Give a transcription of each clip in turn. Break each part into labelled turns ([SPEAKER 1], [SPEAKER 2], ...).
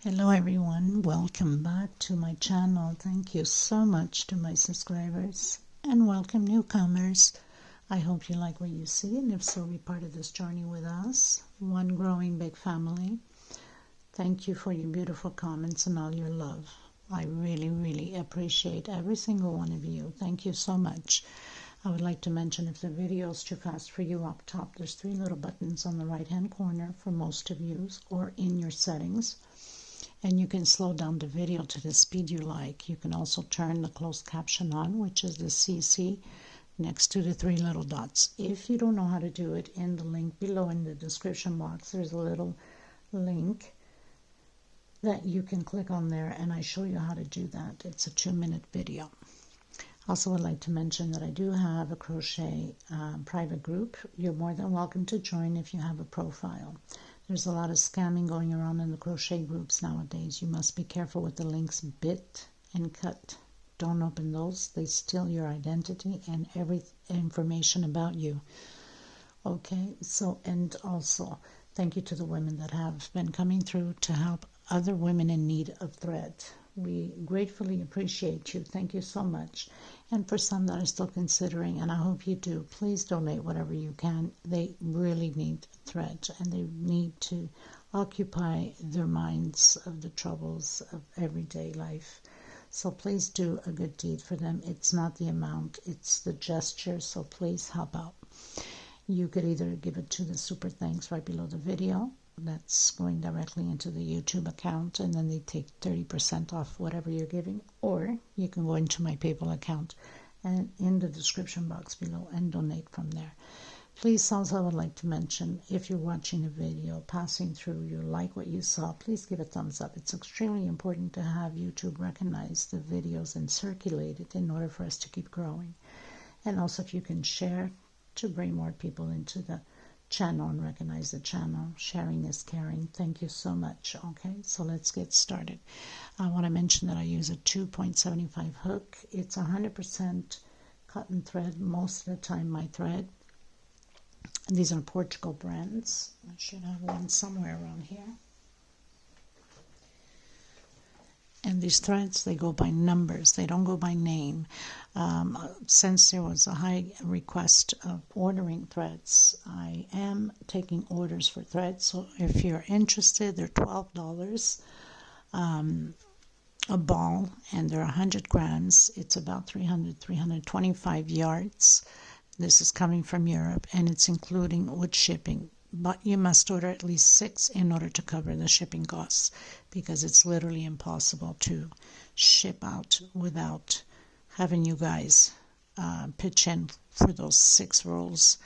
[SPEAKER 1] Hello everyone, welcome back to my channel. Thank you so much to my subscribers and welcome newcomers. I hope you like what you see, and if so, be part of this journey with us, one growing big family. Thank you for your beautiful comments and all your love. I really appreciate every single one of you. Thank you so much. I would like to mention, if the video is too fast for you, up top there's 3 little buttons on the right hand corner for most of you, or in your settings. And you can slow down the video to the speed you like. You can also turn the closed caption on, which is the CC next to the 3 little dots. If you don't know how to do it, in the link below in the description box, there's a little link that you can click on there, and I show you how to do that. It's a 2-minute video. Also would like to mention that I do have a crochet private group. You're more than welcome to join if you have a profile. There's a lot of scamming going around in the crochet groups nowadays. You must be careful with the links bit and cut. Don't open those. They steal your identity and every information about you. Okay, so, and also thank you to the women that have been coming through to help other women in need of thread. We gratefully appreciate you. Thank you so much. And for some that are still considering, and I hope you do, please donate whatever you can. They really need thread, and they need to occupy their minds of the troubles of everyday life. So please do a good deed for them. It's not the amount, it's the gesture. So please help out. You could either give it to the super thanks right below the video. That's going directly into the YouTube account, and then they take 30% off whatever you're giving, or you can go into my PayPal account and in the description box below and donate from there. Please, also I would like to mention, if you're watching a video, passing through, you like what you saw, please give a thumbs up. It's extremely important to have YouTube recognize the videos and circulate it in order for us to keep growing. And also, if you can share to bring more people into the channel and recognize the channel. Sharing is caring. Thank you so much. Okay, so let's get started. I want to mention that I use a 2.75 hook. It's 100% cotton thread most of the time, my thread. And these are Portugal brands. I should have one somewhere around here. And these threads, they go by numbers. They don't go by name. Since there was a high request of ordering threads, I am taking orders for threads. So if you're interested, they're $12 a ball, and they're 100 grams. It's about 325 yards. This is coming from Europe, and it's including with shipping. But you must order at least 6 in order to cover the shipping costs, because it's literally impossible to ship out without having you guys pitch in for those 6 rolls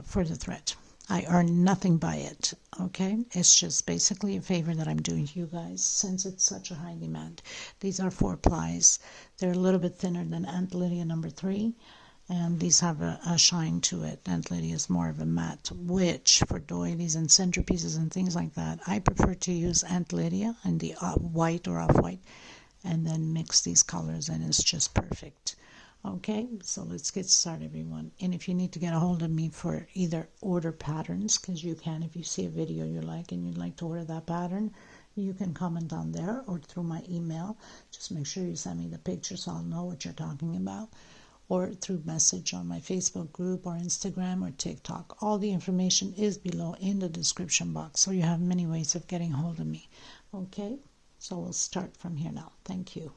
[SPEAKER 1] for the thread. I earn nothing by it, okay? It's just basically a favor that I'm doing to you guys since it's such a high demand. These are 4 plies. They're a little bit thinner than Aunt Lydia number 3. And these have a shine to it. Aunt Lydia is more of a matte, which for doilies and centerpieces and things like that, I prefer to use Aunt Lydia in the white or off-white, and then mix these colors, and it's just perfect. Okay, so let's get started, everyone. And if you need to get a hold of me for either order patterns, because you can, if you see a video you like and you'd like to order that pattern, you can comment on there or through my email. Just make sure you send me the picture so I'll know what you're talking about, or through message on my Facebook group or Instagram or TikTok. All the information is below in the description box, so you have many ways of getting hold of me. Okay, so we'll start from here now. Thank you.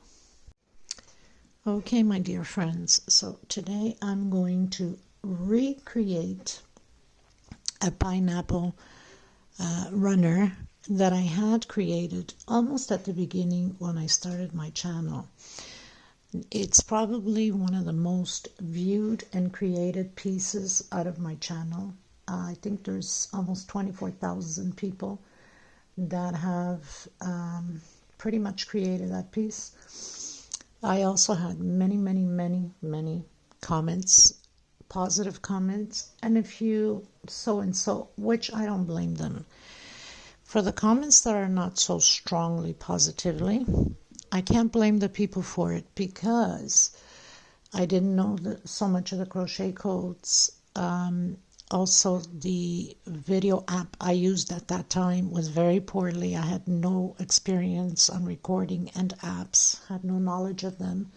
[SPEAKER 1] Okay, my dear friends, so today I'm going to recreate a pineapple runner that I had created almost at the beginning when I started my channel. It's probably one of the most viewed and created pieces out of my channel. I think there's almost 24,000 people that have pretty much created that piece. I also had many comments, positive comments, and a few so-and-so, which I don't blame them. For the comments that are not so strongly positively, I can't blame the people for it, because I didn't know so much of the crochet codes. Also, the video app I used at that time was very poorly. I had no experience on recording and apps, had no knowledge of them.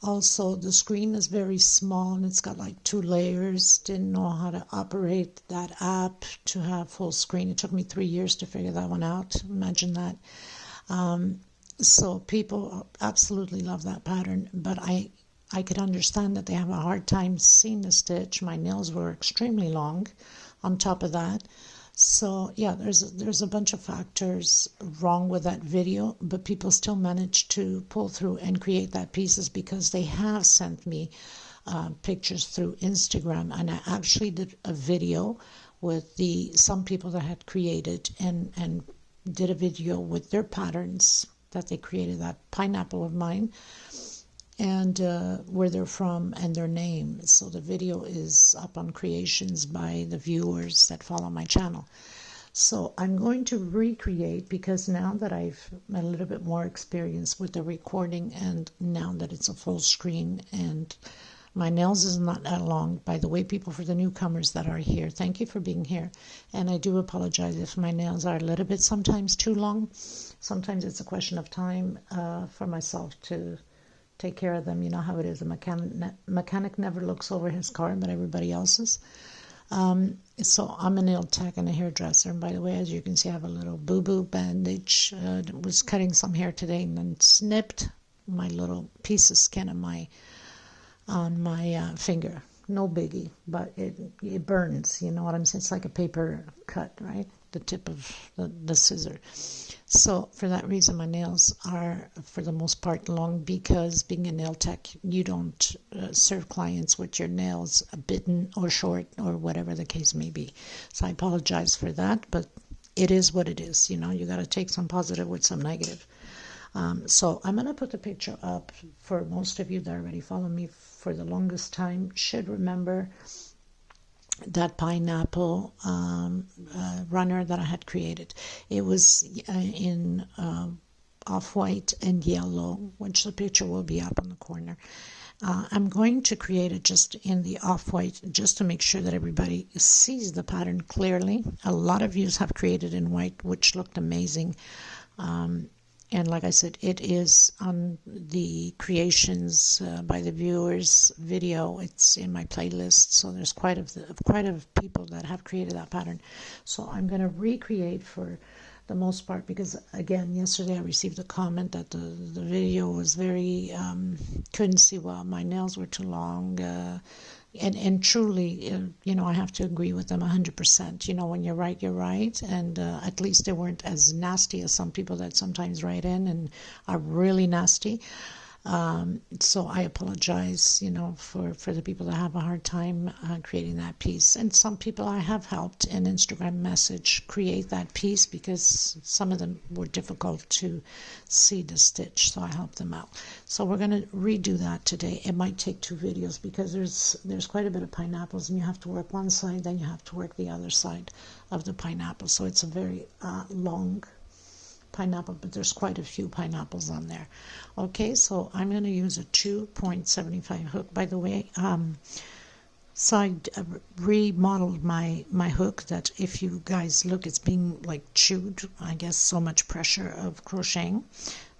[SPEAKER 1] Also, the screen is very small and it's got like 2 layers. Didn't know how to operate that app to have full screen. It took me 3 years to figure that one out. Imagine that. So people absolutely love that pattern, but I could understand that they have a hard time seeing the stitch. My nails were extremely long on top of that. So yeah, there's a bunch of factors wrong with that video, but people still manage to pull through and create that pieces because they have sent me pictures through Instagram, and I actually did a video with some people that had created and did a video with their patterns that they created, that pineapple of mine, and where they're from and their name. So the video is up on creations by the viewers that follow my channel. So I'm going to recreate, because now that I've a little bit more experience with the recording, and now that it's a full screen and my nails is not that long. By the way, people, for the newcomers that are here, thank you for being here. And I do apologize if my nails are a little bit sometimes too long. Sometimes it's a question of time for myself to take care of them. You know how it is. A mechanic never looks over his car, but everybody else's. So I'm a nail tech and a hairdresser. And by the way, as you can see, I have a little boo-boo bandage. Was cutting some hair today and then snipped my little piece of skin on my finger. No biggie, but it burns. You know what I'm saying? It's like a paper cut, right? The tip of the scissor. So for that reason, my nails are, for the most part, long, because being a nail tech, you don't serve clients with your nails bitten or short or whatever the case may be. So I apologize for that, but it is what it is. You know, you got to take some positive with some negative. So I'm going to put the picture up. For most of you that already follow me for the longest time should remember that pineapple runner that I had created. It was in off-white and yellow, which the picture will be up on the corner. I'm going to create it just in the off-white, just to make sure that everybody sees the pattern clearly. A lot of you have created in white, which looked amazing. And like I said, it is on the creations by the viewers video. It's in my playlist, so there's quite a people that have created that pattern. So I'm going to recreate for the most part, because again, yesterday I received a comment that the video was very couldn't see well. My nails were too long. And truly, you know, I have to agree with them 100%. You know, when you're right, you're right. And at least they weren't as nasty as some people that sometimes write in and are really nasty. So I apologize, you know, for the people that have a hard time creating that piece. And some people I have helped in Instagram message create that piece, because some of them were difficult to see the stitch, so I helped them out. So we're going to redo that today. It might take 2 videos, because there's quite a bit of pineapples, and you have to work one side, then you have to work the other side of the pineapple. So it's a very long pineapple, but there's quite a few pineapples on there. Okay, so I'm going to use a 2.75 hook. By the way, so I remodeled my hook, that if you guys look, it's being like chewed. I guess so much pressure of crocheting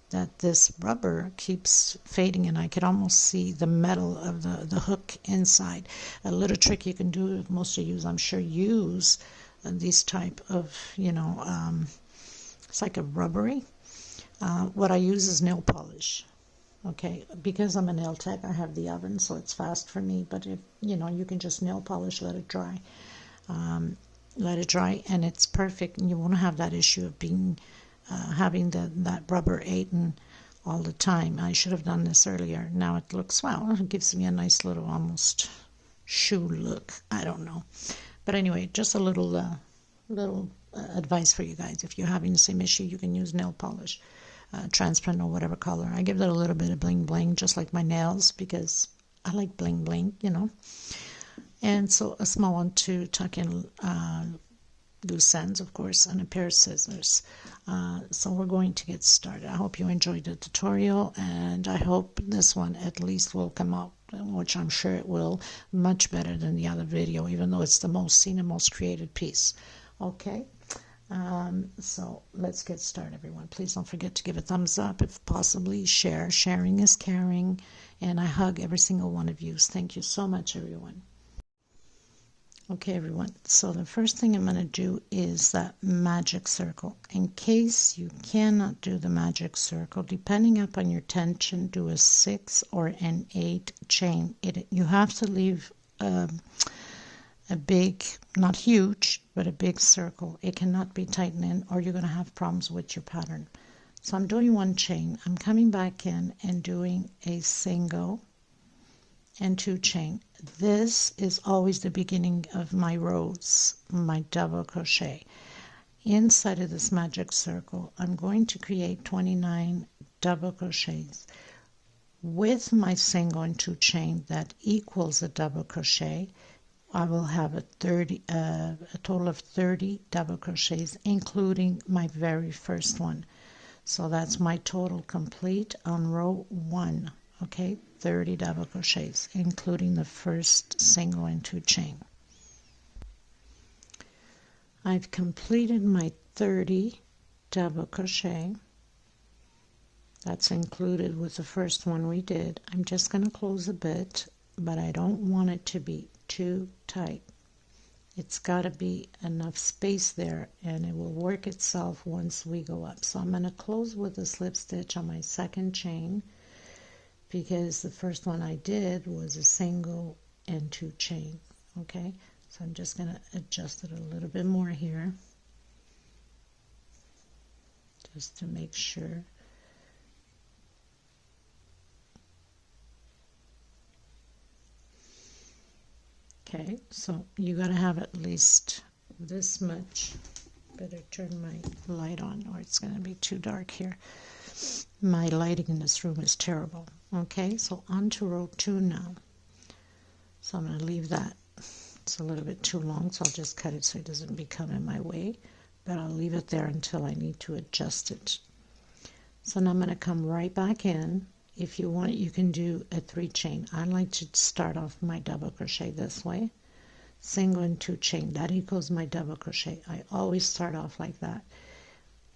[SPEAKER 1] that this rubber keeps fading, and I could almost see the metal of the hook inside. A little trick you can do, most of you, I'm sure, use these type of, you know, it's like a rubbery. What I use is nail polish. Okay, because I'm a nail tech, I have the oven, so it's fast for me. But if you know, you can just nail polish, let it dry, and it's perfect. And you won't have that issue of being having that rubber eaten all the time. I should have done this earlier. Now it looks, well, it gives me a nice little almost shoe look. I don't know, but anyway, just a little advice for you guys. If you're having the same issue, you can use nail polish, transparent or whatever color. I give it a little bit of bling bling, just like my nails, because I like bling bling, you know. And so a small one to tuck in loose ends, of course, and a pair of scissors. So we're going to get started. I hope you enjoyed the tutorial, and I hope this one at least will come out which I'm sure it will, much better than the other video, even though it's the most seen and most created piece. Okay, so let's get started, everyone. Please don't forget to give a thumbs up, if possibly share. Sharing is caring, and I hug every single one of you. Thank you so much, everyone. Okay, everyone, so the first thing I'm going to do is that magic circle. In case you cannot do the magic circle, depending upon your tension, do a 6 or an 8 chain. You have to leave a big, not huge, but a big circle. It cannot be tightened in, or you're going to have problems with your pattern. So I'm doing 1 chain. I'm coming back in and doing a single and 2 chain. This is always the beginning of my rows, my double crochet. Inside of this magic circle, I'm going to create 29 double crochets. With my single and 2 chain that equals a double crochet, I will have a total of 30 double crochets, including my very first one. So that's my total complete on row 1. Okay, 30 double crochets, including the first single and 2 chain. I've completed my 30 double crochet. That's included with the first one we did. I'm just going to close a bit, but I don't want it to be too tight. It's got to be enough space there, and it will work itself once we go up. So I'm going to close with a slip stitch on my second chain, because the first one I did was a single and 2 chain. Okay, so I'm just going to adjust it a little bit more here, just to make sure. Okay, so you got to have at least this much. Better turn my light on, or it's going to be too dark here. My lighting in this room is terrible. Okay, so on to row 2 now. So I'm going to leave that. It's a little bit too long, so I'll just cut it so it doesn't become in my way. But I'll leave it there until I need to adjust it. So now I'm going to come right back in. If you want, you can do a 3 chain. I like to start off my double crochet this way. Single and 2 chain. That equals my double crochet. I always start off like that.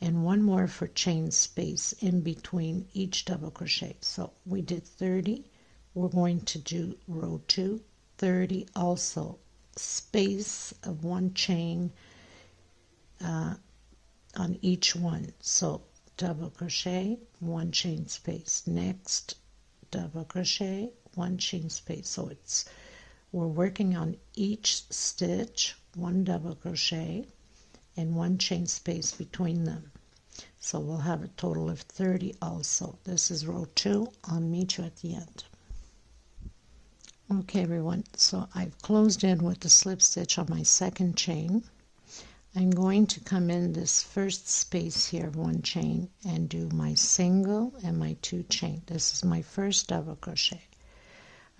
[SPEAKER 1] And 1 more for chain space in between each double crochet. So we did 30. We're going to do row 2, 30 also. Space of 1 chain on each one. So double crochet, 1 chain space. Next double crochet, 1 chain space. So we're working on each stitch, 1 double crochet and 1 chain space between them. So we'll have a total of 30 also. This is row 2. I'll meet you at the end. Okay, everyone, so I've closed in with the slip stitch on my second chain. I'm going to come in this first space here of 1 chain and do my single and my 2 chain. This is my first double crochet.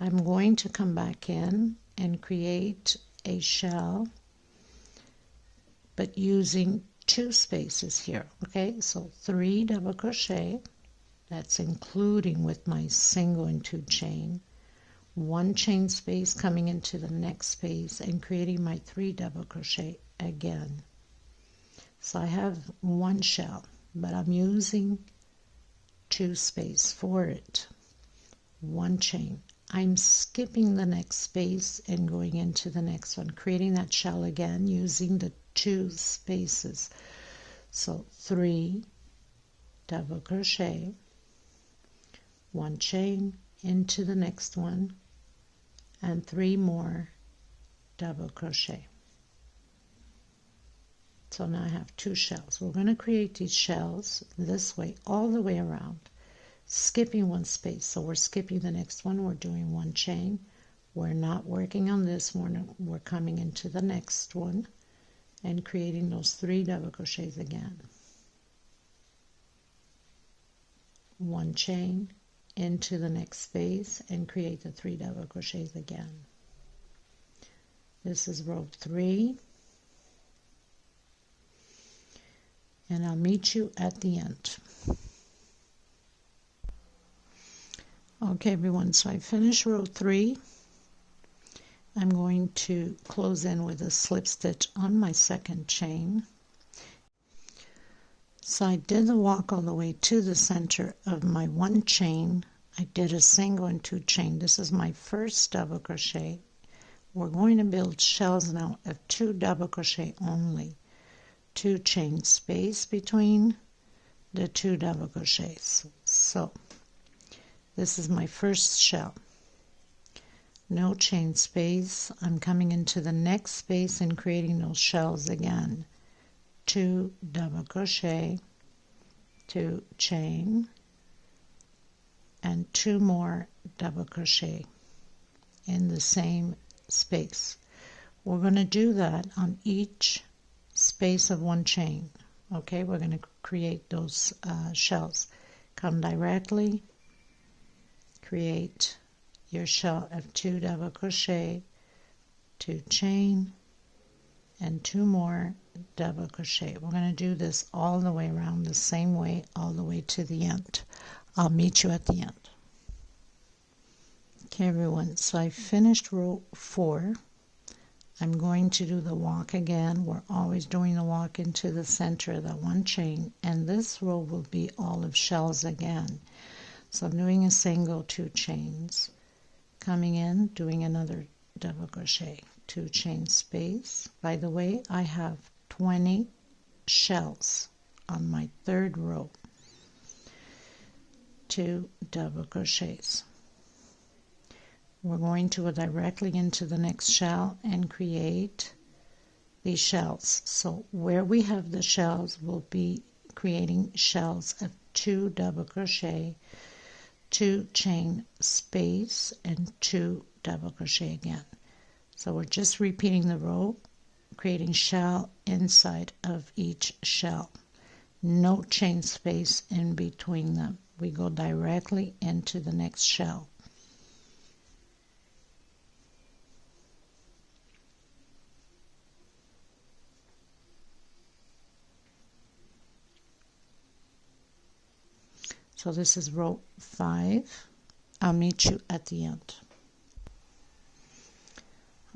[SPEAKER 1] I'm going to come back in and create a shell, but using 2 spaces here. Okay, so 3 double crochet, that's including with my single and 2 chain, 1 chain space coming into the next space and creating my 3 double crochet again. So I have 1 shell, but I'm using 2 space for it. 1 chain. I'm skipping the next space and going into the next one, creating that shell again using the 2 spaces. So 3 double crochet, 1 chain into the next one, and 3 more double crochet. So now I have 2 shells. We're going to create these shells this way all the way around, skipping 1 space. So we're skipping the next one, we're doing 1 chain. We're not working on this one, we're coming into the next one and creating those 3 double crochets again. 1 chain into the next space and create the 3 double crochets again. This is row 3, and I'll meet you at the end. Okay everyone, so I finished row 3. I'm going to close in with a slip stitch on my second chain. So I did the walk all the way to the center of my 1 chain. I did a single and 2 chain. This is my first double crochet. We're going to build shells now of 2 double crochet only. 2 chain space between the 2 double crochets. So this is my first shell. No chain space. I'm coming into the next space and creating those shells again. 2 double crochet, 2 chain, and 2 more double crochet in the same space. We're going to do that on each space of 1 chain. Okay, we're going to create those shells. Come directly, create your shell of 2 double crochet, 2 chain, and 2 more double crochet. We're going to do this all the way around the same way, all the way to the end. I'll meet you at the end. Okay everyone, so I finished row 4. I'm going to do the walk again. We're always doing the walk into the center of that 1 chain, and this row will be all of shells again. So I'm doing a single, 2 chains, coming in, doing another double crochet, 2 chain space. By the way, I have 20 shells on my 3rd row. 2 double crochets. We're going to go directly into the next shell and create these shells. So where we have the shells, we'll be creating shells of 2 double crochet, 2 chain space, and 2 double crochet again. So we're just repeating the row, creating shell inside of each shell. No chain space in between them. We go directly into the next shell. So this is row 5. I'll meet you at the end.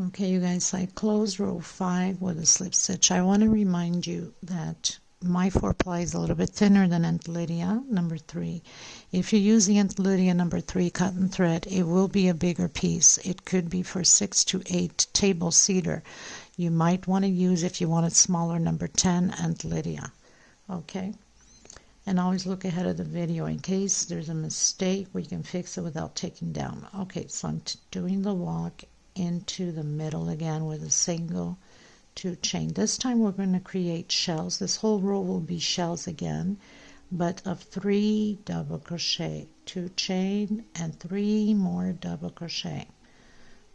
[SPEAKER 1] Okay, you guys, I closed row 5 with a slip stitch. I want to remind you that my 4-ply is a little bit thinner than Aunt Lydia, number 3. If you use the Aunt Lydia number 3 cotton thread, it will be a bigger piece. It could be for 6 to 8 table cedar. You might want to use, if you want it smaller, number 10 Aunt Lydia. Okay? And always look ahead of the video in case there's a mistake, we can fix it without taking down. Okay, so I'm doing the walk into the middle again with a single, 2 chain. This time we're going to create shells. This whole row will be shells again, but of 3 double crochet, 2 chain, and 3 more double crochet.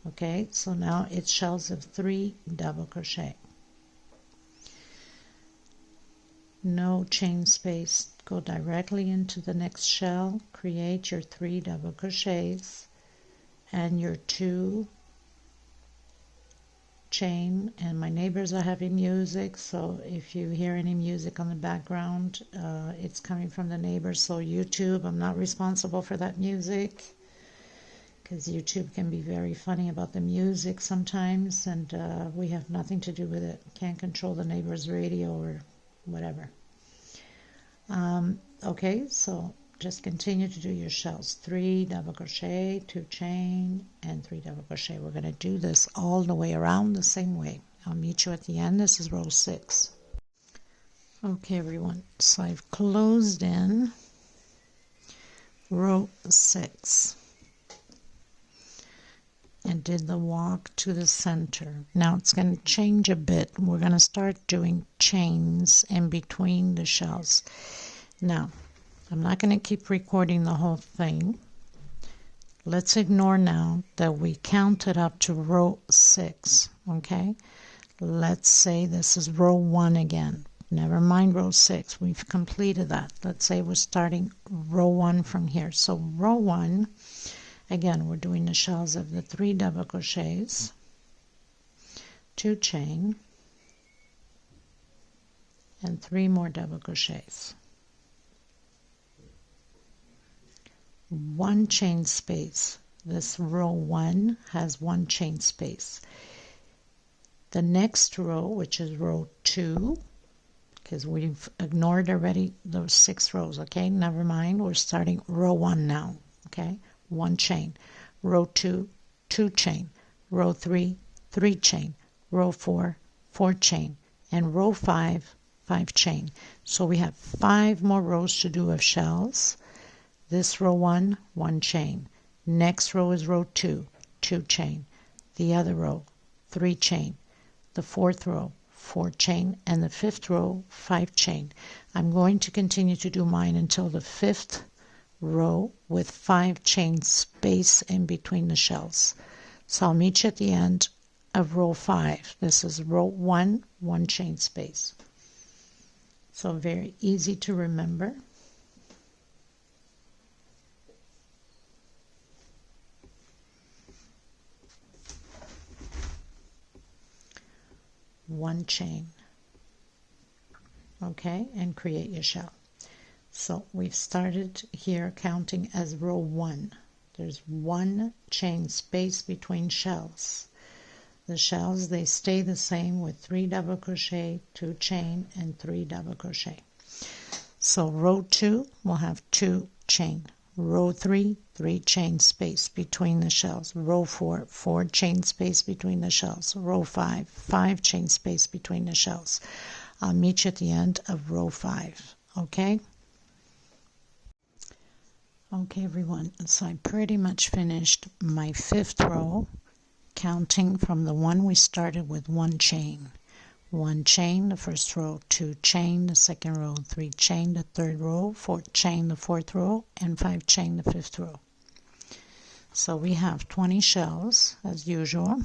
[SPEAKER 1] Okay, so now it's shells of 3 double crochet. No chain space. Go directly into the next shell, create your 3 double crochets and your 2 chain. And my neighbors are having music, so if you hear any music on the background, it's coming from the neighbors. So YouTube, I'm not responsible for that music, because YouTube can be very funny about the music sometimes, and we have nothing to do with it. Can't control the neighbor's radio or whatever. Okay, so just continue to do your shells. 3 double crochet, 2 chain, and 3 double crochet. We're going to do this all the way around the same way. I'll meet you at the end. This is row 6. Okay, everyone, so I've closed in row 6 and did the walk to the center. Now it's going to change a bit. We're going to start doing chains in between the shells. Now, I'm not going to keep recording the whole thing. Let's ignore now that we counted up to row 6, okay? Let's say this is row 1 again. Never mind row 6, we've completed that. Let's say we're starting row 1 from here. So row 1, again, we're doing the shells of the 3 double crochets, 2 chain, and 3 more double crochets. 1 chain space. This row 1 has 1 chain space. The next row, which is row 2, because we've ignored already those 6 rows, okay? Never mind, we're starting row 1 now, okay? 1 chain. Row 2, 2 chain. Row 3, 3 chain. Row 4, 4 chain. And row 5, 5 chain. So we have 5 more rows to do of shells. This row 1, 1 chain. Next row is row 2, 2 chain. The other row, 3 chain. The 4th row, 4 chain, and the 5th row, 5 chain. I'm going to continue to do mine until the 5th row with 5 chain space in between the shells. So I'll meet you at the end of row 5. This is row 1, 1 chain space. So very easy to remember. One chain, okay, and create your shell. So we've started here counting as row 1. There's 1 chain space between shells. The shells, they stay the same with 3 double crochet, 2 chain, and 3 double crochet. So row 2 will have 2 chain. Row 3, 3 chain space between the shells. Row 4, 4 chain space between the shells. Row 5, 5 chain space between the shells. I'll meet you at the end of row 5, okay? Okay, everyone, so I pretty much finished my 5th row, counting from the one we started with 1 chain. 1 chain, the first row, 2 chain, the second row, 3 chain, the third row, 4 chain, the 4th row, and 5 chain, the 5th row. So we have 20 shells as usual.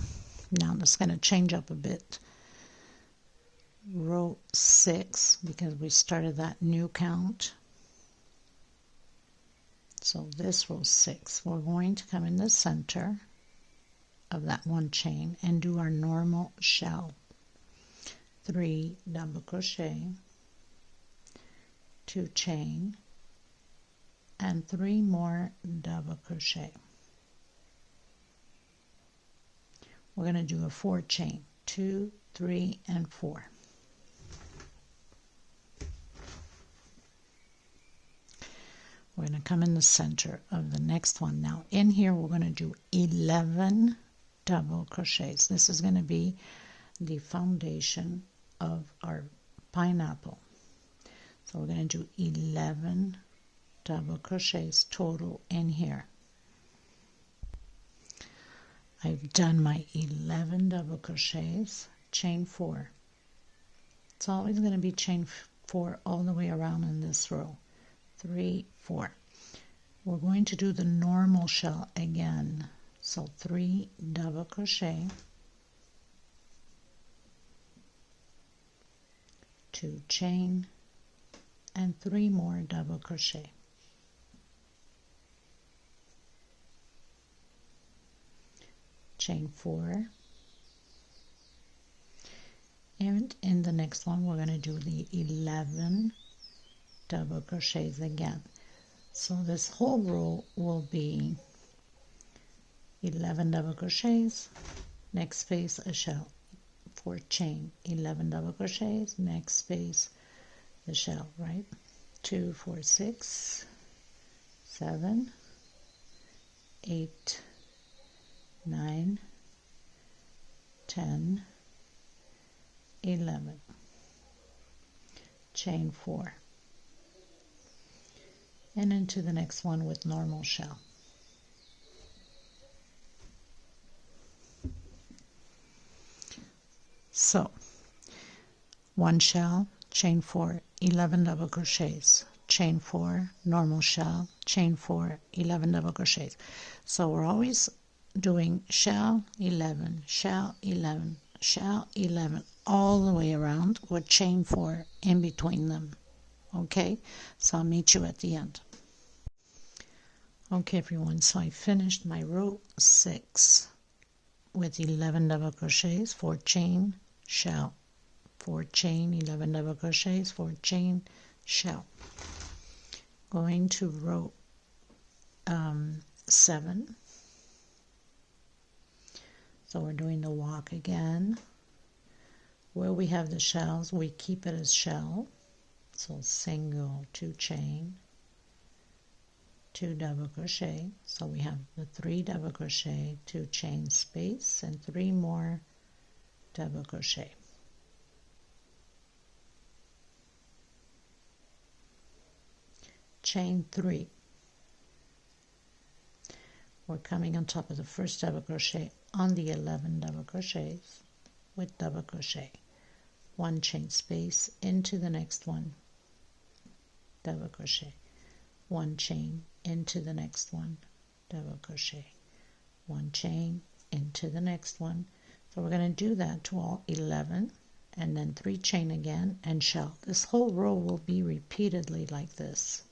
[SPEAKER 1] Now that's going to change up a bit. Row 6, because we started that new count. So this row 6, we're going to come in the center of that 1 chain and do our normal shell. 3 double crochet, 2 chain, and 3 more double crochet. We're going to do a 4 chain, 2, 3, and 4. We're going to come in the center of the next one. Now in here we're going to do 11 double crochets. This is going to be the foundation of our pineapple. So we're going to do 11 double crochets total in here. I've done my 11 double crochets, chain 4. It's always going to be chain 4 all the way around in this row. 3, 4. We're going to do the normal shell again. So 3 double crochet, 2 chain, and 3 more double crochet. Chain 4, and in the next one we're going to do the 11 double crochets again. So this whole row will be 11 double crochets, next space a shell, 4 chain, 11 double crochets, next space the shell, right? 2, 4, 6, 7, 8, 9, 10, 11. Chain 4. And into the next one with normal shell. So 1 shell, chain 4, 11 double crochets, chain 4, normal shell, chain 4, 11 double crochets. So we're always doing shell 11, shell 11, shell 11 all the way around with chain 4 in between them. Okay, so I'll meet you at the end. Okay, everyone, so I finished my row 6 with 11 double crochets, 4 chain, shell, 4 chain, 11 double crochets, 4 chain, shell. Going to row 7. So we're doing the walk again. Where we have the shells, we keep it as shell. So single, 2 chain, 2 double crochet. So we have the 3 double crochet, 2 chain space, and 3 more double crochet. Chain 3. We're coming on top of the first double crochet on the 11 double crochets with double crochet, 1 chain space into the next one, double crochet, 1 chain into the next one, double crochet, 1 chain into the next one. So we're going to do that to all 11, and then 3 chain again and shell. This whole row will be repeatedly like this.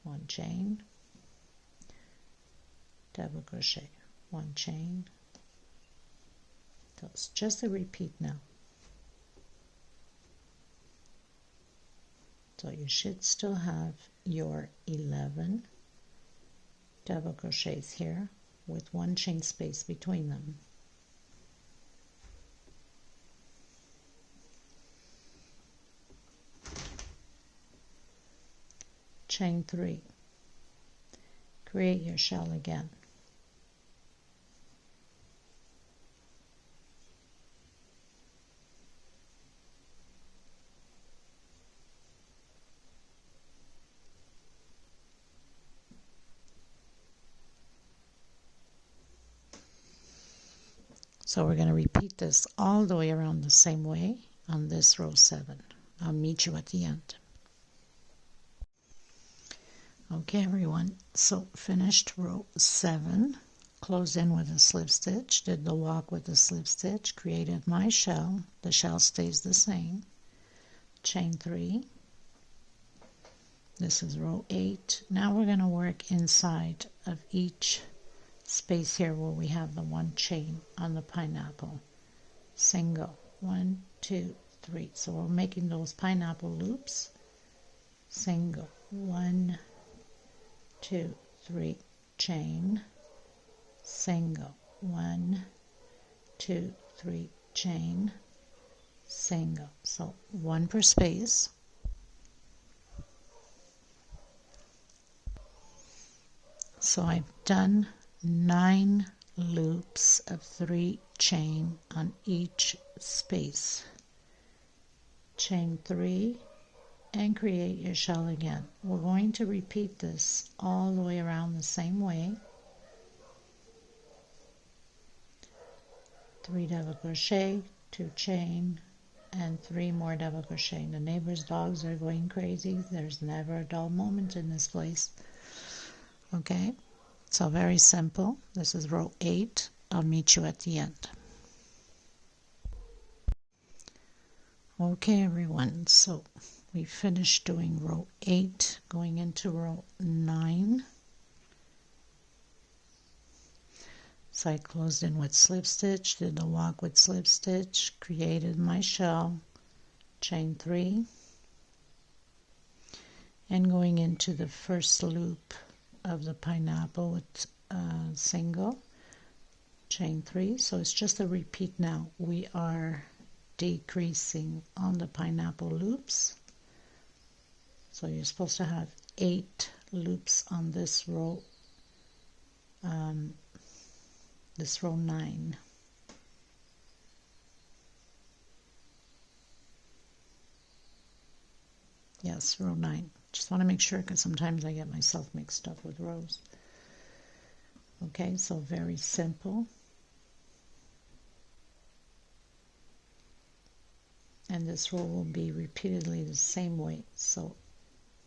[SPEAKER 1] 1 chain, double crochet, 1 chain. So it's just a repeat now. So you should still have your 11 double crochets here with 1 chain space between them. Chain 3. Create your shell again. So we're going to repeat this all the way around the same way on this row 7. I'll meet you at the end. Okay everyone, so finished row 7, closed in with a slip stitch, did the walk with a slip stitch, created my shell, the shell stays the same, chain 3, this is row 8. Now we're going to work inside of each space here where we have the 1 chain on the pineapple, single, 1, 2, 3. So we're making those pineapple loops, single, 1, 2, 3, chain, single, 1, 2, 3, chain, single. So 1 per space. So I've done 9 loops of 3 chain on each space. Chain 3 and create your shell again. We're going to repeat this all the way around the same way. 3 double crochet, 2 chain, and 3 more double crochet. The neighbor's dogs are going crazy. There's never a dull moment in this place. Okay, so very simple. This is row 8. I'll meet you at the end. Okay everyone, so we finished doing row 8, going into row 9. So I closed in with slip stitch, did the walk with slip stitch, created my shell, chain 3, and going into the first loop of the pineapple with single, chain 3. So it's just a repeat now. We are decreasing on the pineapple loops. So you're supposed to have 8 loops on this row 9. Yes, row 9. Just want to make sure because sometimes I get myself mixed up with rows. Okay, so very simple. And this row will be repeatedly the same way. So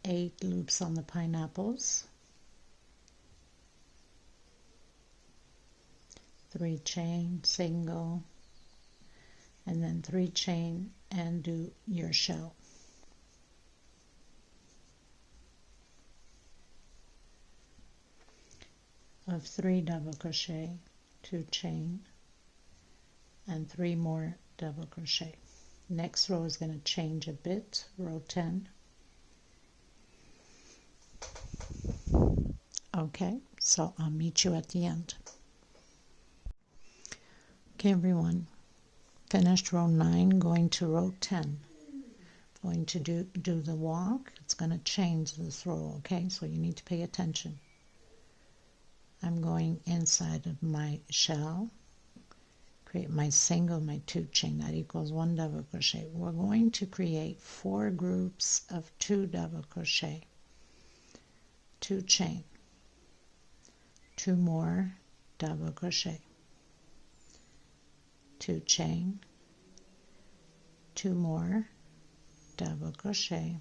[SPEAKER 1] 8 loops on the pineapples, 3 chain, single, and then 3 chain and do your shell. Of 3 double crochet, 2 chain, and 3 more double crochet. Next row is going to change a bit, row 10. Okay, so I'll meet you at the end. Okay, everyone, finished row 9, going to row 10. Going to do the walk. It's going to change this row, okay? So you need to pay attention. I'm going inside of my shell, create my single, my 2 chain, that equals 1 double crochet. We're going to create 4 groups of 2 double crochet, 2 chain, 2 more double crochet, 2 chain, 2 more double crochet,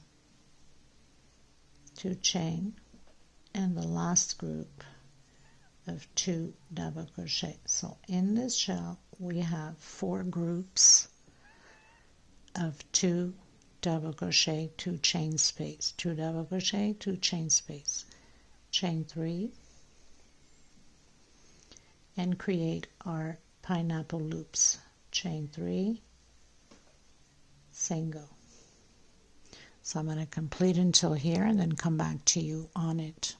[SPEAKER 1] 2 chain, and the last group of 2 double crochet. So in this shell we have 4 groups of 2 double crochet, 2 chain space, 2 double crochet, 2 chain space, chain 3, and create our pineapple loops. Chain 3, single. So I'm going to complete until here and then come back to you on it.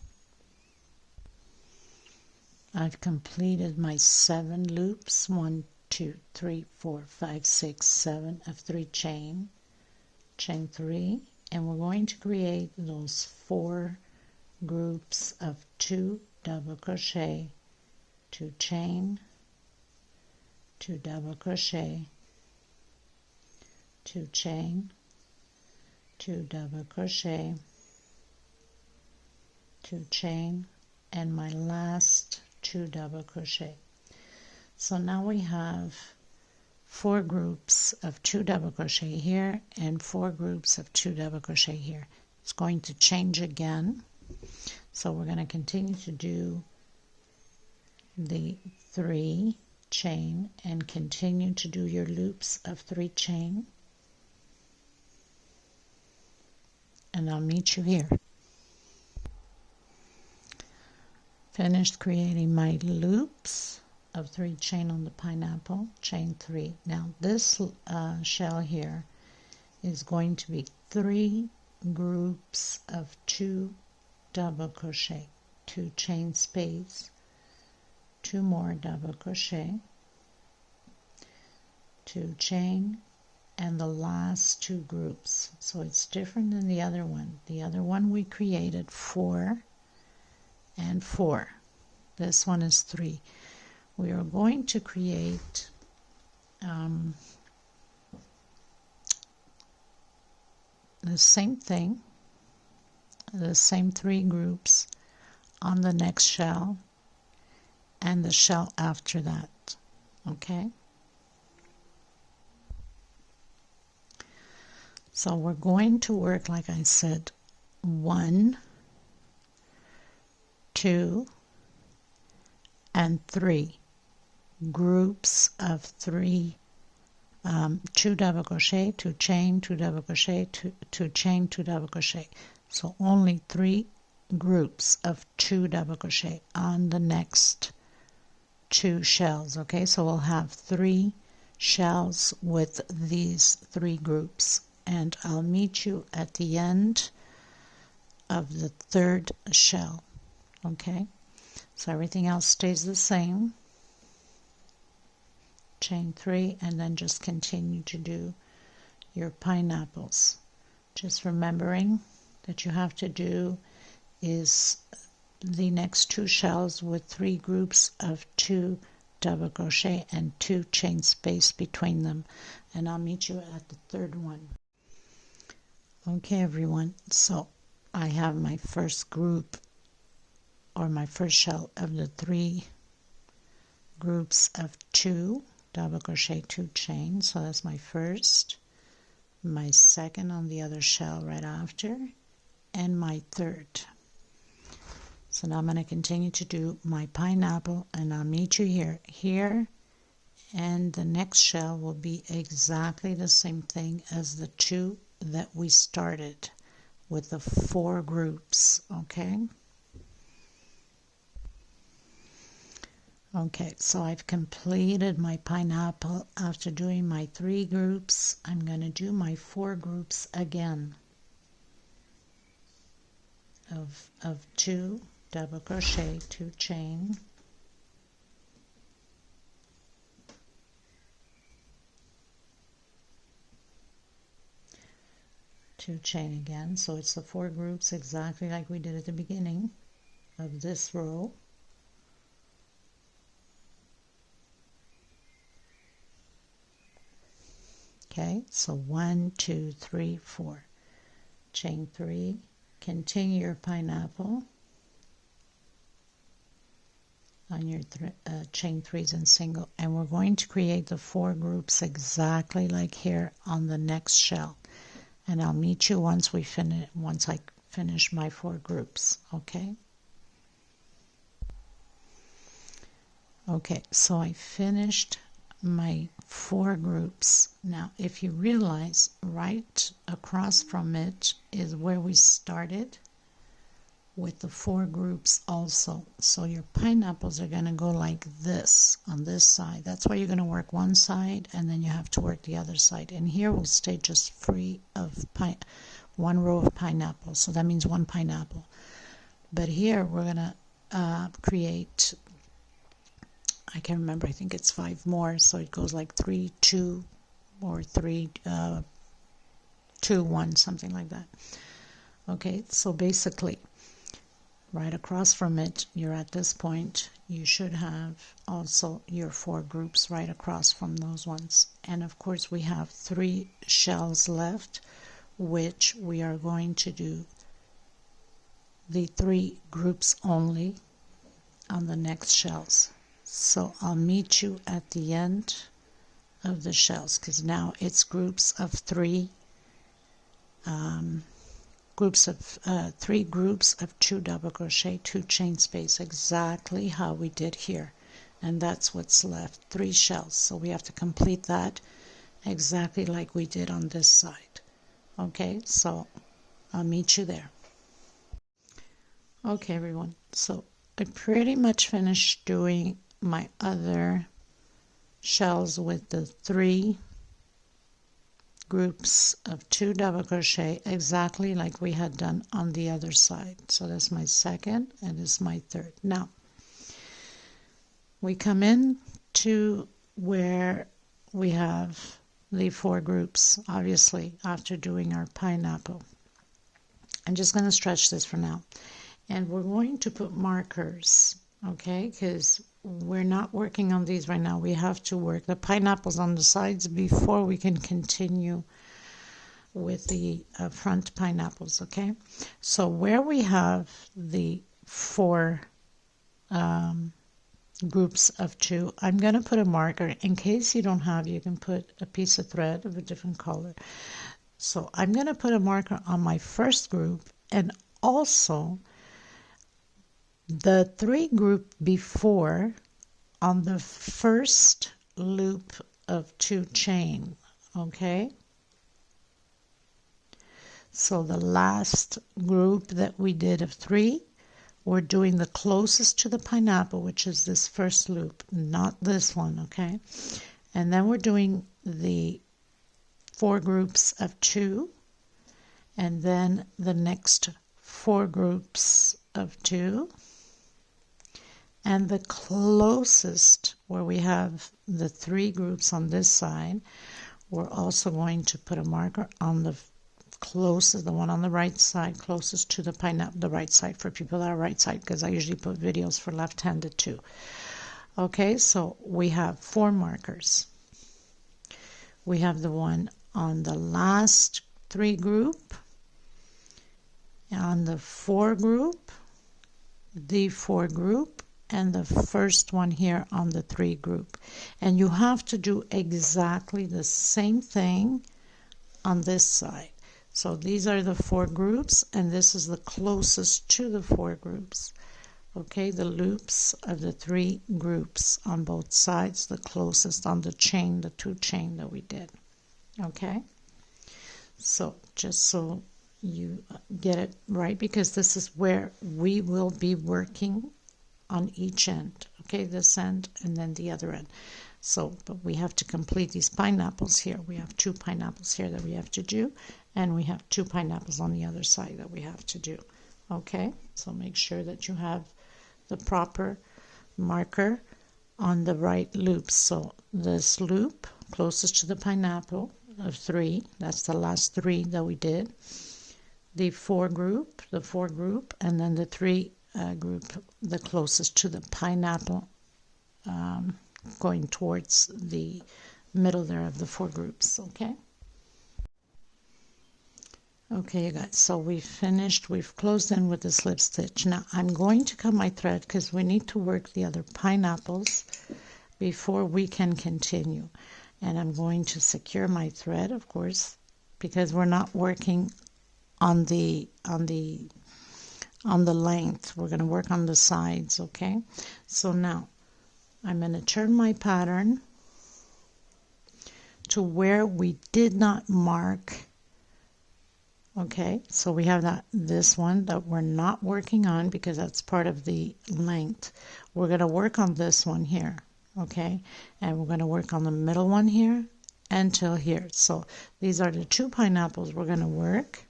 [SPEAKER 1] I've completed my 7 loops, 1, 2, 3, 4, 5, 6, 7 of 3 chain, chain 3, and we're going to create those 4 groups of 2 double crochet, 2 chain, 2 double crochet, 2 chain, 2 double crochet, 2 chain, and my last 2 double crochet. So now we have 4 groups of 2 double crochet here and 4 groups of 2 double crochet here. It's going to change again, so we're going to continue to do the 3 chain and continue to do your loops of 3 chain, and I'll meet you here. Finished creating my loops of 3 chain on the pineapple, chain 3. Now this shell here is going to be 3 groups of 2 double crochet, 2 chain space, 2 more double crochet, 2 chain, and the last 2 groups. So it's different than the other one. The other one we created 4 and 4. This one is 3. We are going to create the same thing, the same 3 groups on the next shell and the shell after that, okay? So we're going to work, like I said, 1, 2, and 3 groups of 3, 2 double crochet, 2 chain, 2 double crochet, 2 chain, 2 double crochet. So only 3 groups of 2 double crochet on the next 2 shells, okay? So we'll have 3 shells with these 3 groups, and I'll meet you at the end of the 3rd shell, okay? So everything else stays the same. Chain 3, and then just continue to do your pineapples. Just remembering that you have to do is the next 2 shells with 3 groups of 2 double crochet and 2 chain space between them, and I'll meet you at the 3rd one. Okay, everyone, so I have my first group, or my first shell of the 3 groups of 2 double crochet, 2 chain. So that's my first, my second on the other shell right after, and my 3rd. So now I'm going to continue to do my pineapple, and I'll meet you here, and the next shell will be exactly the same thing as the 2 that we started with, the 4 groups, okay? Okay, so I've completed my pineapple. After doing my 3 groups, I'm going to do my 4 groups again of 2 double crochet, 2 chain, two chain again. So it's the 4 groups exactly like we did at the beginning of this row. Okay, so 1, 2, 3, 4, chain 3, continue your pineapple on your chain 3s and single, and we're going to create the 4 groups exactly like here on the next shell. And I'll meet you once I finish my 4 groups, okay? Okay, so I finished my 4 groups. Now, if you realize, right across from it is where we started with the 4 groups also. So your pineapples are going to go like this on this side. That's why you're going to work one side and then you have to work the other side. And here we'll stay just free of one row of pineapples. So that means 1 pineapple. But here we're going to create, I can't remember, I think it's 5 more. So it goes like 3, 2, or 3, 2, 1, something like that. Okay, so basically, right across from it, you're at this point, you should have also your 4 groups right across from those ones. And of course, we have 3 shells left, which we are going to do the 3 groups only on the next shells. So I'll meet you at the end of the shells, because now it's groups of 3, 3 groups of 2 double crochet, 2 chain space, exactly how we did here. And that's what's left, 3 shells. So we have to complete that exactly like we did on this side. Okay, so I'll meet you there. Okay, everyone, so I pretty much finished doing my other shells with the 3 groups of 2 double crochet exactly like we had done on the other side. So that's my second and this is my third. Now we come in to where we have the 4 groups, obviously after doing our pineapple. I'm just going to stretch this for now, and we're going to put markers, okay, because we're not working on these right now. We have to work the pineapples on the sides before we can continue with the front pineapples, okay? So where we have the 4 groups of 2, I'm going to put a marker. In case you don't have, you can put a piece of thread of a different color. So I'm going to put a marker on my first group, and also the 3 group before on the first loop of 2 chain, okay? So the last group that we did of 3, we're doing the closest to the pineapple, which is this first loop, not this one, okay? And then we're doing the 4 groups of 2, and then the next 4 groups of 2, and the closest where we have the 3 groups on this side, we're also going to put a marker on the closest, the one on the right side, closest to the pineapple, the right side for people that are right side, because I usually put videos for left-handed too. Okay, so we have 4 markers. We have the one on the last 3 group, on the 4 group, the 4 group, and the first one here on the 3 group. And you have to do exactly the same thing on this side. So these are the 4 groups, and this is the closest to the 4 groups. Okay, the loops of the 3 groups on both sides, the closest on the chain, the 2 chain that we did. Okay, so just so you get it right, because this is where we will be working on each end. Okay, this end and then the other end. So, but we have to complete these pineapples here. We have 2 pineapples here that we have to do, and we have 2 pineapples on the other side that we have to do. Okay, so make sure that you have the proper marker on the right loops. So this loop closest to the pineapple of 3, that's the last 3 that we did. The 4 group, and then the 3 group, the closest to the pineapple, going towards the middle there of the 4 groups. Okay, you guys, so we've closed in with the slip stitch. Now I'm going to cut my thread because we need to work the other pineapples before we can continue. And I'm going to secure my thread, of course, because we're not working on the length. We're going to work on the sides, okay? So now I'm going to turn my pattern to where we did not mark. Okay, so we have this one that we're not working on because that's part of the length. We're going to work on this one here, okay? And we're going to work on the middle one here until here. So these are the 2 pineapples we're going to work,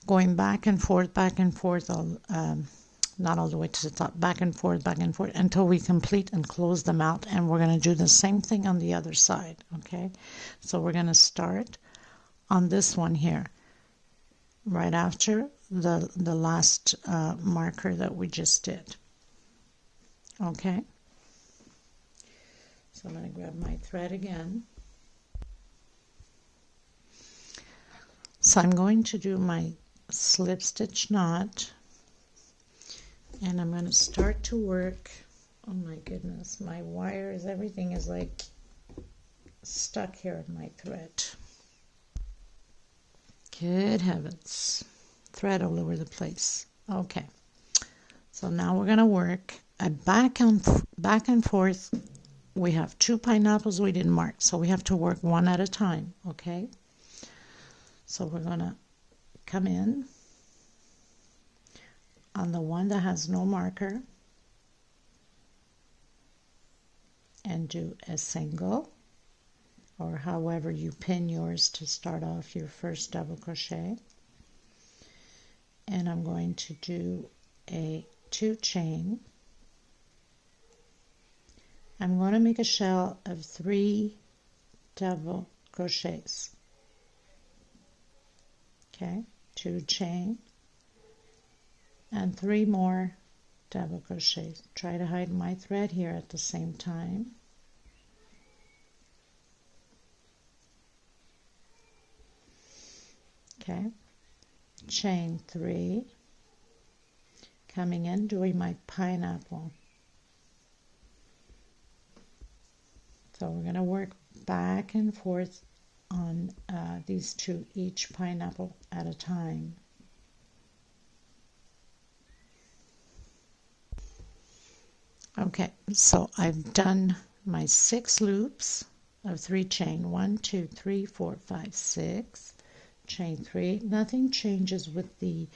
[SPEAKER 1] going back and forth, not all the way to the top, back and forth, until we complete and close them out. And we're going to do the same thing on the other side, okay? So we're going to start on this one here, right after the last marker that we just did. Okay, so I'm going to grab my thread again. So I'm going to do my slip stitch knot, and I'm going to start to work. Oh my goodness, my wires, everything is like stuck here in my thread. Good heavens, thread all over the place. Okay, so now we're going to work a back and forth. We have 2 pineapples we didn't mark, so we have to work one at a time, okay? So we're going to come in on the one that has no marker and do a single, or however you pin yours to start off your first double crochet. And I'm going to do a 2 chain. I'm going to make a shell of 3 double crochets. Okay, 2 chain and 3 more double crochets. Try to hide my thread here at the same time. Okay, chain 3, coming in, doing my pineapple. So we're going to work back and forth on these 2, each pineapple at a time. Okay, so I've done my 6 loops of 3 chain. 1, 2, 3, 4, 5, 6. Chain 3. Nothing changes with the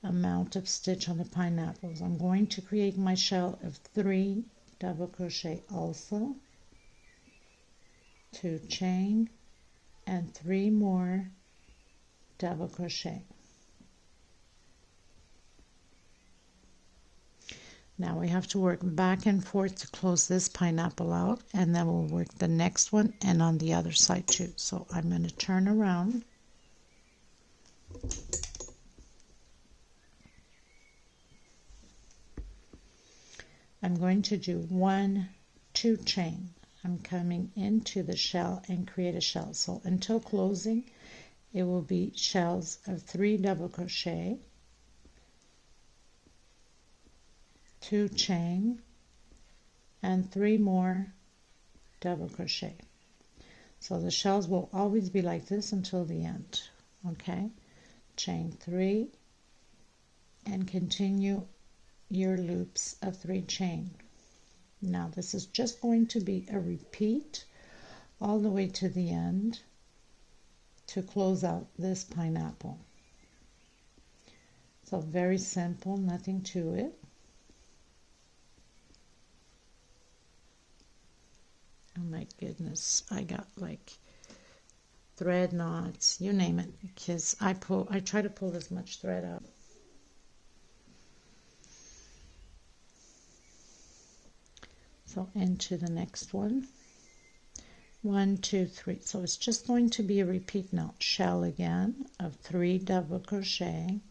[SPEAKER 1] amount of stitch on the pineapples. I'm going to create my shell of 3 double crochet also, 2 chain and 3 more double crochet. Now we have to work back and forth to close this pineapple out, and then we'll work the next one and on the other side too. So I'm going to turn around. I'm going to do 1, 2 chain. I'm coming into the shell and create a shell. So until closing, it will be shells of 3 double crochet, 2 chain, and 3 more double crochet. So the shells will always be like this until the end. Okay, chain 3 and continue your loops of 3 chain. Now this is just going to be a repeat all the way to the end to close out this pineapple. So very simple, nothing to it. Oh my goodness, I got like thread knots, you name it, because I try to pull as much thread out. So into the next one. 1, 2, 3. So it's just going to be a repeat now. Shell again of 3 double crochet,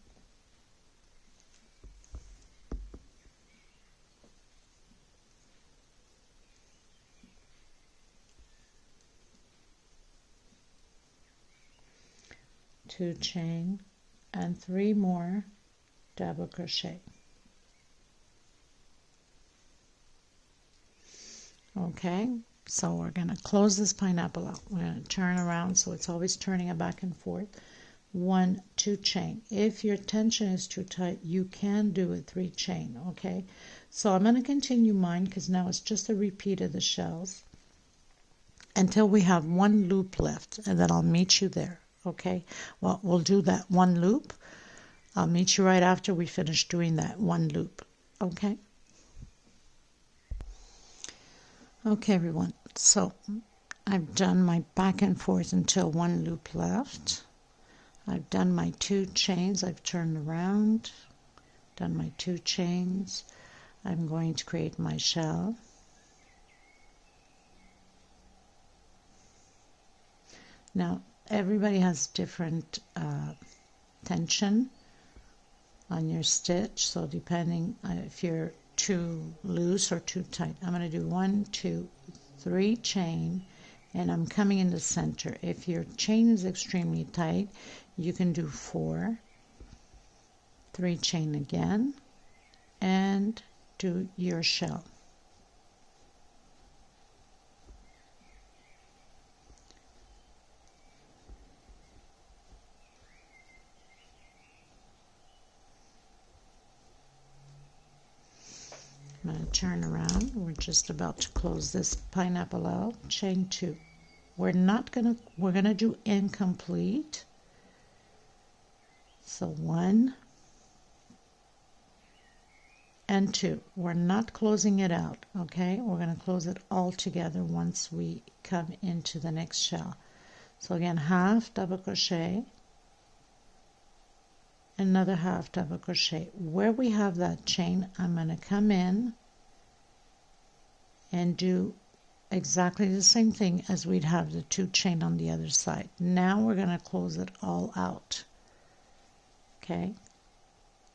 [SPEAKER 1] two chain, and 3 more double crochet. Okay, so we're going to close this pineapple out. We're going to turn around so it's always turning it back and forth. 1, 2 chain. If your tension is too tight, you can do a 3 chain. Okay, so I'm going to continue mine because now it's just a repeat of the shells until we have 1 loop left, and then I'll meet you there. Okay, well, we'll do that 1 loop. I'll meet you right after we finish doing that 1 loop. Okay. Okay, everyone, so I've done my back and forth until 1 loop left. I've done my 2 chains. I've turned around, done my 2 chains. I'm going to create my shell. Now, everybody has different tension on your stitch, so depending if you're too loose or too tight. I'm going to do 1, 2, 3 chain, and I'm coming in the center. If your chain is extremely tight, you can do 4, 3 chain again, and do your shell. I'm going to turn around. We're just about to close this pineapple out. Chain 2. We're going to do incomplete. So 1 and 2. We're not closing it out, okay? We're going to close it all together once we come into the next shell. So again, half double crochet, another half double crochet. Where we have that chain, I'm going to come in and do exactly the same thing as we'd have the 2 chain on the other side. Now we're going to close it all out. Okay,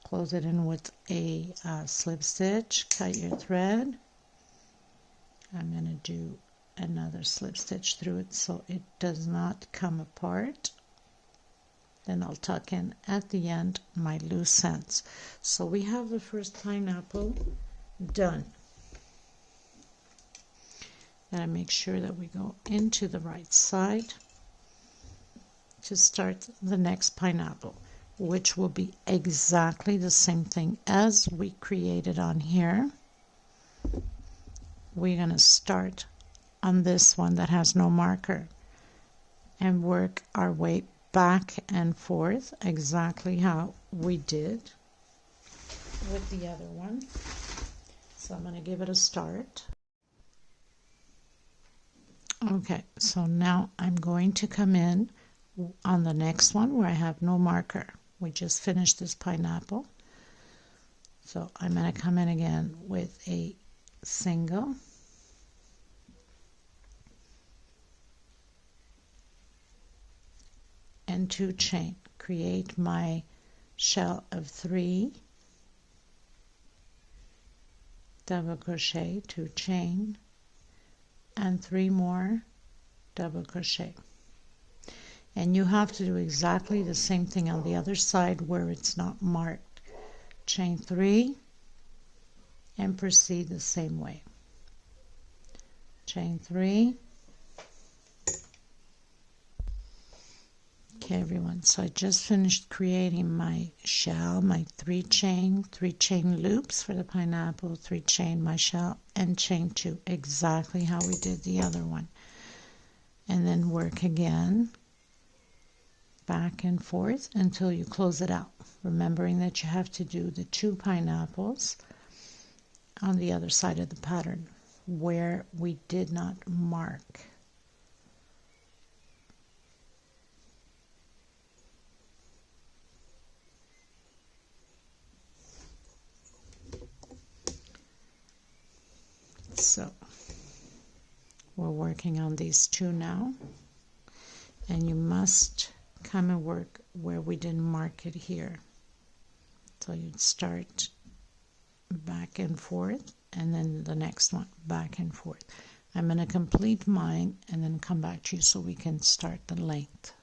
[SPEAKER 1] close it in with a slip stitch, cut your thread. I'm going to do another slip stitch through it so it does not come apart. Then I'll tuck in at the end my loose ends. So we have the first pineapple done. Gotta make sure that we go into the right side to start the next pineapple, which will be exactly the same thing as we created on here. We're going to start on this one that has no marker and work our way back and forth exactly how we did with the other one. So I'm going to give it a start. Okay, so now I'm going to come in on the next one where I have no marker. We just finished this pineapple. So I'm going to come in again with a single, and 2 chain. Create my shell of 3 double crochet, 2 chain, and 3 more double crochet. And you have to do exactly the same thing on the other side where it's not marked. Chain 3 and proceed the same way. Chain 3. Okay, everyone, so I just finished creating my shell, my 3 chain loops for the pineapple, 3 chain my shell, and chain 2, exactly how we did the other one. And then work again back and forth until you close it out, remembering that you have to do the 2 pineapples on the other side of the pattern where we did not mark. So we're working on these two now, and you must come and work where we didn't mark it here. So you'd start back and forth, and then the next one back and forth. I'm going to complete mine and then come back to you so we can start the length.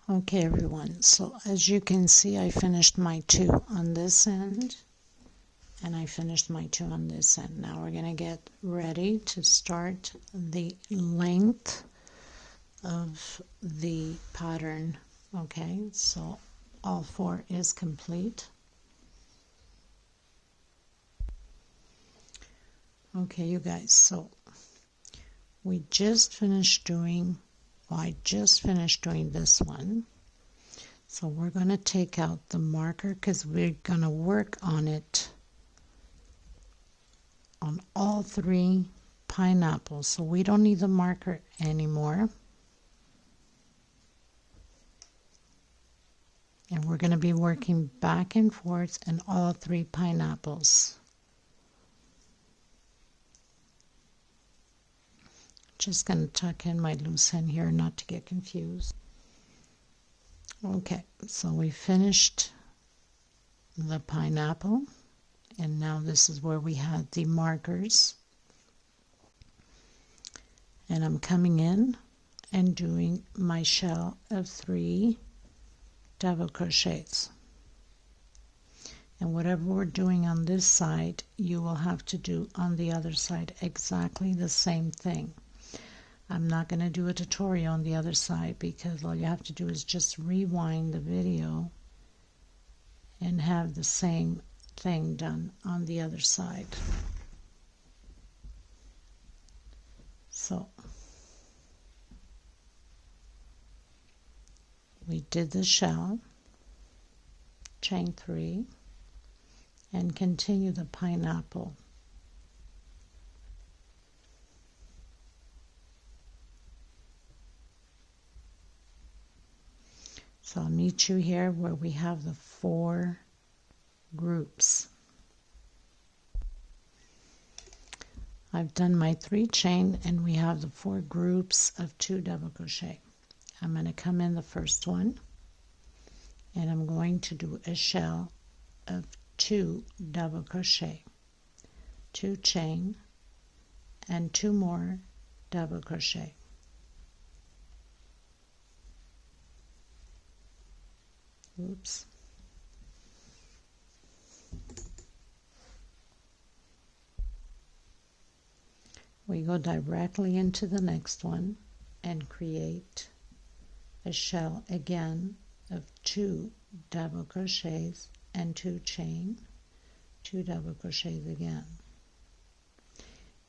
[SPEAKER 1] Okay everyone, so as you can see, I finished my 2 on this end and I finished my 2 on this end. Now we're going to get ready to start the length of the pattern. Okay, so all 4 is complete. Okay you guys, so we just finished doing, well, I just finished doing this one. So we're going to take out the marker because we're going to work on it on all 3 pineapples. So we don't need the marker anymore. And we're going to be working back and forth in all 3 pineapples. Just going to tuck in my loose end here not to get confused. Okay, so we finished the pineapple, and now this is where we had the markers. And I'm coming in and doing my shell of 3 double crochets. And whatever we're doing on this side, you will have to do on the other side exactly the same thing. I'm not going to do a tutorial on the other side because all you have to do is just rewind the video and have the same thing done on the other side. So we did the shell, chain 3, and continue the pineapple. So I'll meet you here where we have the 4 groups. I've done my 3 chain and we have the 4 groups of 2 double crochet. I'm going to come in the first one and I'm going to do a shell of 2 double crochet, 2 chain, and 2 more double crochet. Oops. We go directly into the next one and create a shell again of 2 double crochets and 2 chain, 2 double crochets again.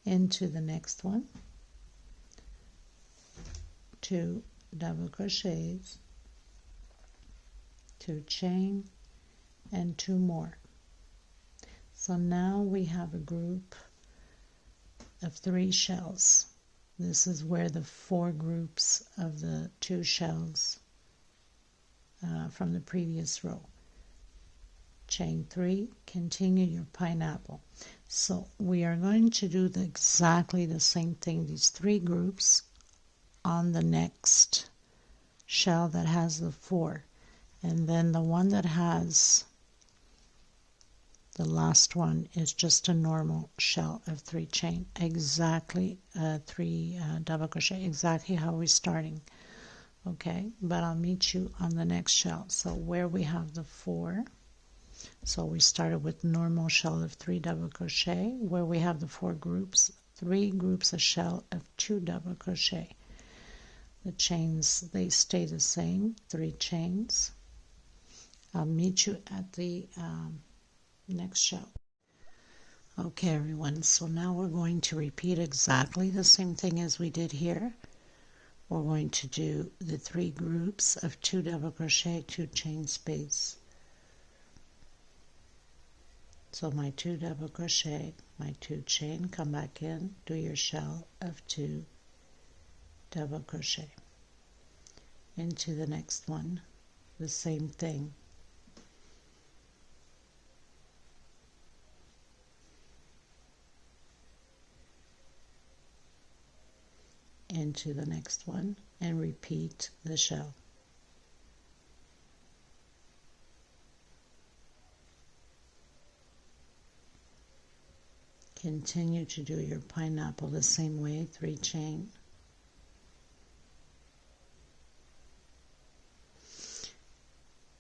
[SPEAKER 1] Into the next one, 2 double crochets, 2 chain, and 2 more. So now we have a group of 3 shells. This is where the 4 groups of the 2 shells from the previous row. Chain 3, continue your pineapple. So we are going to do exactly the same thing, these 3 groups on the next shell that has the 4. And then the one that has the last one is just a normal shell of 3 chain, exactly 3 double crochet, exactly how we're starting. Okay, but I'll meet you on the next shell. So where we have the 4, so we started with normal shell of 3 double crochet. Where we have the 4 groups, 3 groups of shell of 2 double crochet. The chains, they stay the same, 3 chains. I'll meet you at the next shell. Okay everyone, so now we're going to repeat exactly the same thing as we did here. We're going to do the 3 groups of 2 double crochet, 2 chain space. So my 2 double crochet, my 2 chain, come back in, do your shell of 2 double crochet. Into the next one, the same thing. into the next one and repeat the shell. Continue to do your pineapple the same way, 3 chain.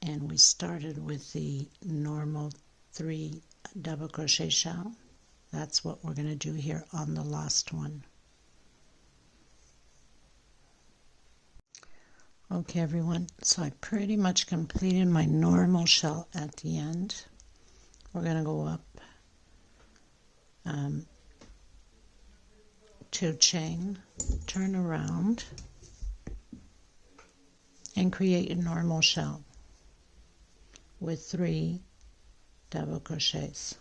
[SPEAKER 1] And we started with the normal 3 double crochet shell. That's what we're going to do here on the last one. Okay everyone, so I pretty much completed my normal shell at the end. We're going to go up 2 chain, turn around, and create a normal shell with 3 double crochets.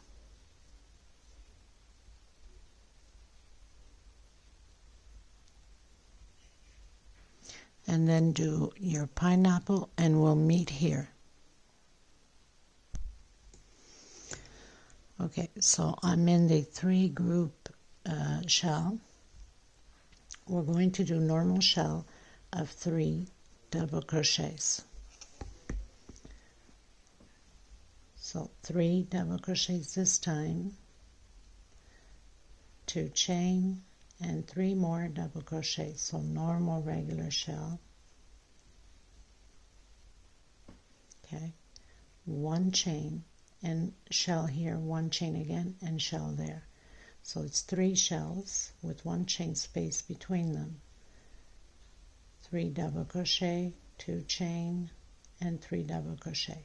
[SPEAKER 1] And then do your pineapple, and we'll meet here. Okay, so I'm in the 3 group shell. We're going to do normal shell of 3 double crochets. So 3 double crochets this time, 2 chain, and 3 more double crochets. So normal regular shell. Okay, 1 chain and shell here, 1 chain again, and shell there. So it's 3 shells with 1 chain space between them. 3 double crochet, 2 chain, and 3 double crochet.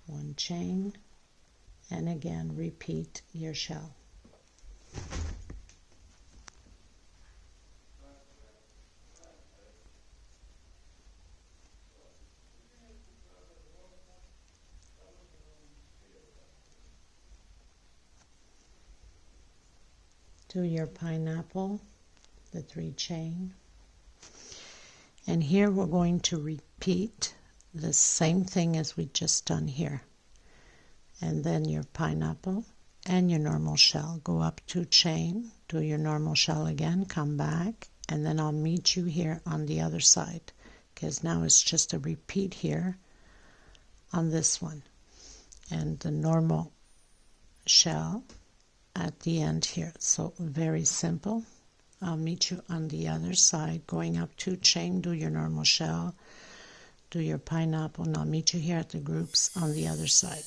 [SPEAKER 1] One chain, and again repeat your shell. Do your pineapple, the 3 chain, and here we're going to repeat the same thing as we just done here, and then your pineapple and your normal shell. Go up 2 chain, do your normal shell again, come back, and then I'll meet you here on the other side, because now it's just a repeat here on this one, and the normal shell at the end here. So very simple. I'll meet you on the other side, going up 2 chain, do your normal shell, do your pineapple, and I'll meet you here at the groups on the other side.